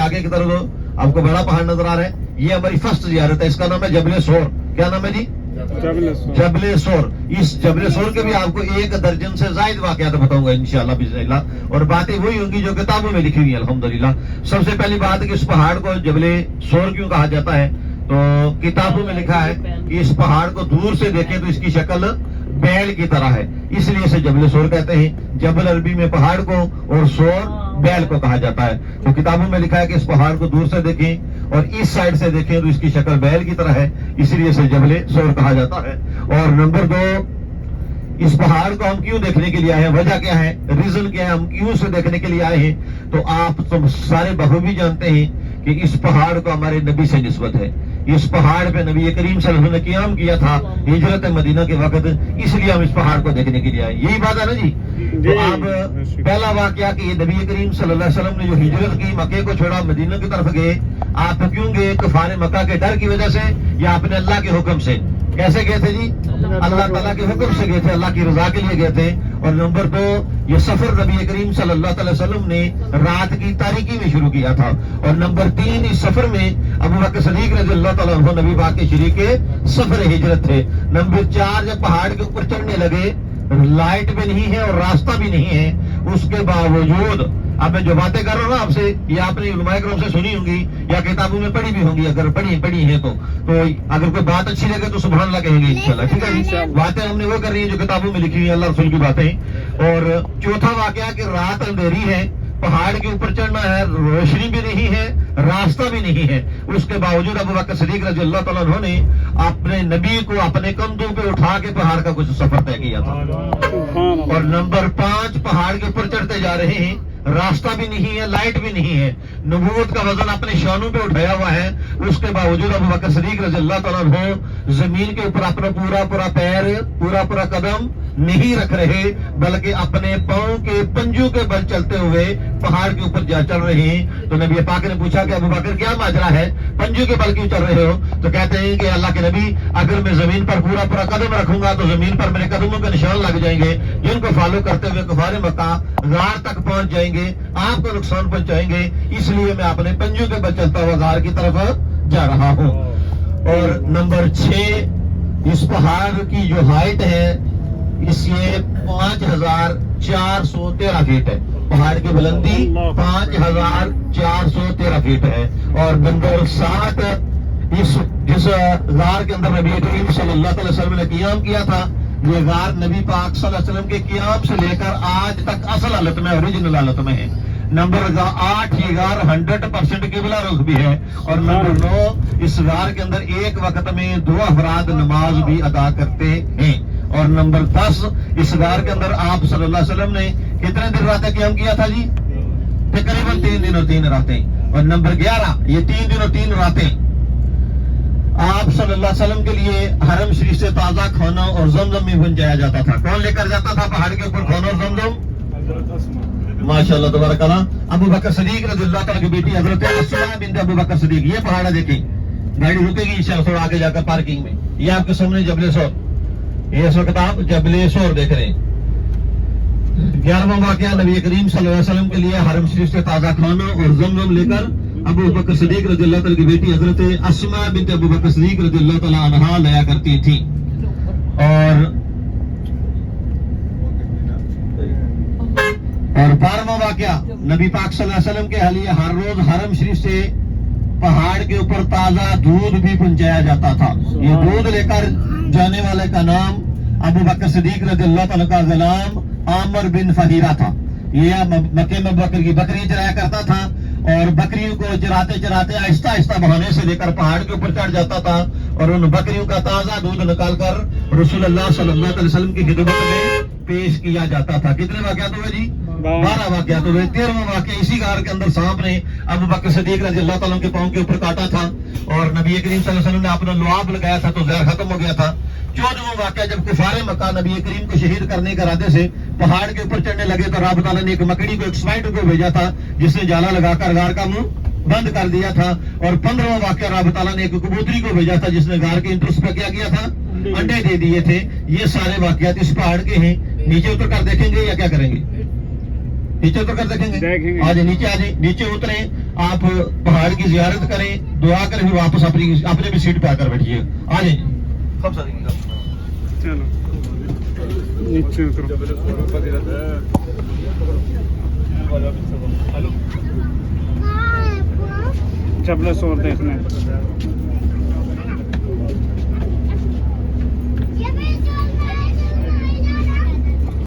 आगे की तरफ आपको बड़ा पहाड़ नजर आ रहा है, ये हमारी फर्स्ट जियारत है, इसका नाम है जबले सोर। क्या नाम है जी? जबले सोर। इस जबले सोर के भी आपको 1 दर्जन से ज्यादा वाकयात बताऊंगा इंशाअल्लाह बिस्मिल्लाह, और बातें वही होंगी जो किताबों में लिखी हुई है अल्हम्दुलिल्लाह। सबसे पहली बात है कि इस पहाड़ को जबले सोर क्यों कहा जाता है, तो किताबों में लिखा है कि इस पहाड़ को दूर से देखें तो इसकी शक्ल बैल की तरह है, इसलिए इसे जबले सोर कहते हैं। जबल अरबी में पहाड़ को और सोर बैल को कहा जाता है। तो किताबों में लिखा है कि इस पहाड़ को दूर से देखें और इस साइड से देखें तो इसकी शक्ल बैल की तरह है, इसलिए इसे जबले सोर कहा जाता है। और नंबर 2, इस पहाड़ को हम क्यों देखने के लिए आए हैं, वजह क्या है, रीजन क्या है, हम क्यों से देखने के लिए आए हैं, तो आप सब सारे बखूबी जानते हैं कि इस पहाड़ को हमारे नबी से निस्बत है। इस पहाड़ पे नबी करीम सल्लल्लाहु अलैहि वसल्लम ने क़ियाम किया था हिजरत मदीना के वक्त, इसलिए हम इस पहाड़ को देखने के लिए आए। यही बात है ना जी? तो अब पहला वाकया कि नबी करीम सल्लल्लाहु अलैहि वसल्लम ने जो हिजरत की, मक्के को छोड़ा, मदीना की तरफ गए, आप क्यों गए? कुफार मक्का के डर की वजह से या अपने अल्लाह के हुक्म से? कैसे गए थे जी? अल्लाह ताला के हुक्म से गए थे, अल्लाह की रजा के लिए गए थे। और नंबर 2, ये सफर नबी करीम सल्लल्लाहु अलैहि वसल्लम ने रात की तारीकी में शुरू किया था। और नंबर 3, इस सफर में अबू बकर सिद्दीक रज़ियल्लाहु ताला अन्हु नबी पाक के शरीके सफर हिजरत थे। नंबर 4, जब पहाड़ के ऊपर चढ़ने लगे, लाइट भी नहीं है और रास्ता भी नहीं है, उसके बावजूद अब मैं जो बातें कर रहा हूँ ना आपसे, ये आपने उलमाए किराम से सुनी होंगी या किताबों में पढ़ी भी होंगी, अगर पढ़ी है तो अगर कोई बात अच्छी लगे तो सुभान अल्लाह कहेंगे इंशाल्लाह, ठीक है जी? बातें हमने वो कर रही है जो किताबों में लिखी हुई है, अल्लाह रसूल की बातें। और चौथा वाकया कि रात अंधेरी है, पहाड़ के ऊपर चढ़ना है, रोशनी भी नहीं है, रास्ता भी नहीं है, उसके बावजूद अबू बकर सिद्दीक रज़ियल्लाहु ताला अन्हु ने अपने नबी को अपने कंधों पे उठा के पहाड़ का कुछ सफर तय किया था। और नंबर 5, पहाड़ के ऊपर चढ़ते जा रहे हैं, रास्ता भी नहीं है, लाइट भी नहीं है, नबूवत का वजन अपने शानों पे उठाया हुआ है, उसके बावजूद अबू बकर सिद्दीक रज़ियल्लाहु ताला अन्हु जमीन के ऊपर अपना पूरा पैर, पूरा कदम नहीं रख रहे, बल्कि अपने पांव के पंजों के बल चलते हुए पहाड़ के ऊपर जा चल रहे हैं। तो नबी पाक ने पूछा कि अबू बकर क्या माजरा है, पंजों के बल क्यों चल रहे हो? तो कहते हैं कि अल्लाह के नबी, अगर मैं जमीन पर पूरा कदम रखूंगा तो जमीन पर मेरे कदमों के निशान लग जाएंगे, जिनको फॉलो करते हुए कुफार मक्का गार तक पहुंच जाएंगे, आपको नुकसान पहुंचाएंगे, इसलिए मैं अपने पंजों के बल चलता हुआ गार की तरफ जा रहा हूँ। और नंबर 6, इस पहाड़ की जो हाइट है, इससे 5413 फीट है, पहाड़ की बुलंदी 5413 फीट है। और नंबर 7, जिस गार के अंदर नबी करीम सल्लल्लाहु अलैहि वसल्लम ने क़ियाम किया था, ये गार नबी पाक सल्लल्लाहु अलैहि वसल्लम के क़ियाम से लेकर आज तक असल हालत में, ओरिजिनल हालत में है। नंबर 8, ये गार 100% किबला रुख भी है। और नंबर 9, इस गार के अंदर एक वक्त में 2 अफराद नमाज भी अदा करते हैं। और नंबर 10, इस गार के अंदर आप सल्लल्लाहु अलैहि वसल्लम ने कितने दिन रातें क़याम किया था जी? तकरीबन 3 दिन और 3 रातें। और नंबर 11, ये 3 दिन और 3 रातें आप सल्लल्लाहु अलैहि वसल्लम के लिए हरम शरीफ से ताजा खाना और जमजम में पहुंचाया जाता था। कौन लेकर जाता था पहाड़ के ऊपर खाना और जमजम? माशाअल्लाह तबारकल्लाह, अबू बकर सिद्दीक रज़ियल्लाहु ताला की बेटी हजरत अस्मा बिन्त अबू बकर सिद्दीक। ये पहाड़ देखें, गाड़ी रुकेगी इंशाअल्लाह थोड़ा आगे जाकर पार्किंग में, ये आपके सामने जबले सोर, ये इस वक्त आप जबले सोर देख रहे हैं। 11वां वाकया, नबी करीम सल्लल्लाहु अलैहि वसल्लम के लिए हरम शरीफ से ताजा खाना और जमजम लेकर अबू बकर सिद्दीक रज़ियल्लाहु ताला की बेटी हजरत अस्मा बिन्त अबू बकर सिद्दीक रज़ियल्लाहु ताला अन्हा लाया करती थी। और 12वां वाकया, नबी पाक सल्लल्लाहु अलैहि वसल्लम के लिए हर रोज हरम शरीफ से पहाड़ के ऊपर ताजा दूध भी पहुंचाया जाता था। ये दूध लेकर जाने वाले का नाम अबू बकर सिद्दीक रज़ियल्लाहु ताला का गुलाम आमिर बिन फहीरा था। ये मक्के में बकरी चराया करता था और बकरियों को चराते चराते आहिस्ता आहिस्ता बहाने से लेकर पहाड़ के ऊपर चढ़ जाता था और उन बकरियों का ताजा दूध निकालकर रसूलुल्लाह सल्लल्लाहु अलैहि वसल्लम की खिदमत में पेश किया जाता था। कितने वाकयात हुए जी? 12 वाकयात हुए। 13वां वाकया, इसी गार के अंदर सांप ने अबू बकर सिद्दीक रज़ियल्लाहु ताला के पांव के ऊपर काटा था और नबी करीम सल्लल्लाहु अलैहि वसल्लम ने अपना लुआब लगाया था तो जहर खत्म हो गया था। 14वां वाकया, जब कुफारे मक्का नबी करीम को शहीद करने के इरादे से पहाड़ के ऊपर चढ़ने लगे तो रब ताला ने एक मकड़ी को, एक स्पाइडर को भेजा था जिसने जाला लगाकर गार का मुंह बंद कर दिया था। और 15वां वाकया, रब ताला ने एक कबूतरी को भेजा था जिसने गार के इंटरेस्ट पर क्या किया था? अंडे दे दिए थे। ये सारे वाकयात इस पहाड़ के हैं। नीचे उतर कर देखेंगे या क्या करेंगे? नीचे उतर कर देखेंगे? आज नीचे उतरे। آپ پہاڑ کی زیارت کریں, دعا کریں, پھر واپس اپنے بھی سیٹ پہ آ کر بیٹھیے. آ جائیں. چلو نیچے اترو. جبل سور دیکھنا ہے.